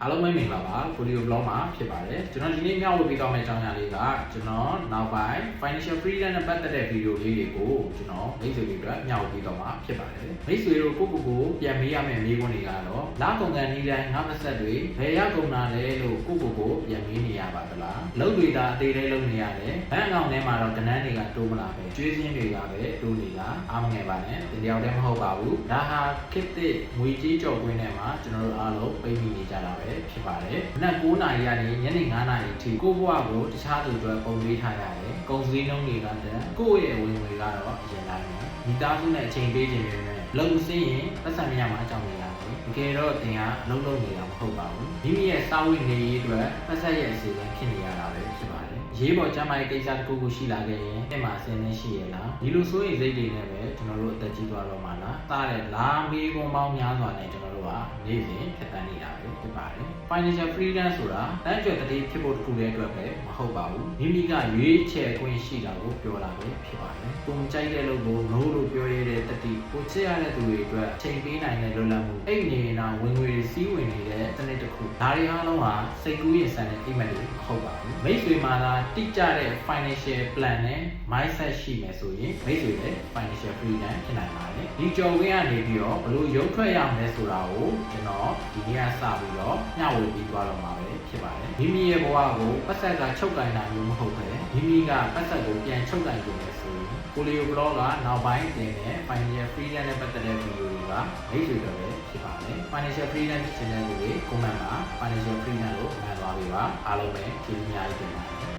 အားလုံးပဲမင်္ဂလာပါကိုလီယို blog မှာဖြစ်ပါတယ်ကျွန်တော်ဒီနေ့မျှဝေပေးသွားမယ့်အကြောင်းအရာလေးကကျွန်တော်နောက်ပိုင်း financial freedom နဲ့ပတ်သက်တဲ့ဗီဒီယိုလေးတွေကိုကျွန်တော်မိတ်ဆွေတွေအတွက်မျှဝေပေးသွားမှာဖြစ်ပါတယ်မိတ်ဆွေတို့ကိုပြန်မေးရမယ့်မေးခွန်းတွေကတော့လကုန်ကန်နည်းတိုင်းငါးပတ်သက်တွေဘယ်ရောက်ကုန်တာလဲလို့ကိုပြန်မေးနေရပါသလားလုပ်တွေတာအသေးလေးလုပ်နေရတယ်ဘဏ်အကောင့်ထဲမှာတော့ကဏ္ဍတွေကတိုးမလာပဲကျွေးစင်းတွေကပဲတိုးနေတာအားမငယ်ပါနဲ့ဒီတယောက်တည်းမဟုတ်ပါဘူးဒါဟာခေတ်သစ်ငွေကြေးကြော်ကွင်းထဲမှာကျွန်တော်တို့အားလုံးပိတ်မိနေကြတာပဲဖြစ်ပါတယ်။နက်9နာရီကနေညနေ9နာရီအထိကိုယ့်ဘဝကိုတခြားသူတွေပုံပေးထားရတယ်။ကုန်စည်နှုန်းတွေကတည်းကကိုယ့်ရဲ့ဝင်ငွေကတော့အရင်တိုင်းပဲ။မိသားစုနဲ့အချိန်ပေးခြင်းတွေနဲ့လုံစင်းရင်ပတ်စံမရမှာအကြောင်းတွေရတယ်။တကယ်တော့တင်ကလုံးလုံးနေတာမဟုတ်ပါဘူး။မိမိရဲ့စာဝတ်နေရေးအတွက်ပတ်သက်ရဲ့အစီအစဉ်ဖြစ်နေရတာပဲဖြစ်ပါတယ်။ရေးပေါ်ကျမ်းမာရေးကိစ္စတစ်ခုခုရှိလာခဲ့ရင်အဲ့မှာအစင်းနဲ့ရှိရလား။ဒီလိုဆိုရင်စိတ်တွေနဲ့ပဲကျွန်တော်တို့အသက်ကြီးသွားတော့မှလား။သားတဲ့လာမေးခွန်းပေါင်းများစွာနဲ့ကျွန်တော်တို့ကနေ့စဉ်ဖြတ်သန်းနေတာပဲဖြစ်ပါတယ်။ financial freedom ဆိုတာတန်းကြွတတိဖြစ်ဖို့တစ်ခုတည်းအတွက်ပဲမဟုတ်ပါဘူးမိမိကရွေးချယ်ခွင့်ရှိတာကိုပြောလာပဲဖြစ်ပါတယ်ပုံကြိုက်တဲ့လို့ကို no လို့ပြောရတဲ့တတိကိုချစ်ရတဲ့သူတွေအတွက်ချိန်ပေးနိုင်တဲ့လွတ်လပ်မှုအဲ့ဒီနေတာဝင်ငွေတွေစီးဝင်နေတဲ့စနစ်တစ်ခုဒါတွေအားလုံးဟာစိတ်ကူးရင်ဆန်တဲ့အိမ်မက်တွေမဟုတ်ပါဘူးမိတ်ဆွေမှာလာတိကျတဲ့ financial plan နဲ့ mindset ရှိမယ်ဆိုရင်မိတ်ဆွေလည်း financial freedom ဖြစ်နိုင်ပါတယ်ဒီကြော်ဝင်းကနေပြီးတော့ဘလို့ရုပ်ထွက်ရမယ်ဆိုတာကိုကျွန်တော်ဒီနေ့ကစပြီးတော့ညှဝေပြီးသွားတော့မှာပဲဖြစ်ပါတယ်မိမိရဲ့ဘဝကိုပတ်ဆက်ကချုပ်ကင်တာမျိုးမဟုတ်ပဲမိမိကပတ်ဆက်ကိုပြန်ချုပ်ကင်နေတယ်ဆိုရင်ကိုလီယို blog ကနောက်ပိုင်းတင်တဲ့ financial freedom နဲ့ပတ်သက်တဲ့ဗီဒီယိုတွေကမိတ်ဆွေတွေပဲဖြစ်ပါတယ် financial freedom ဖြစ်တဲ့လူတွေ comment မှာ financial freedom လို့မှတ်သွားပေးပါအားလုံးပဲကျေးဇူးများကြီးတင်ပါတယ်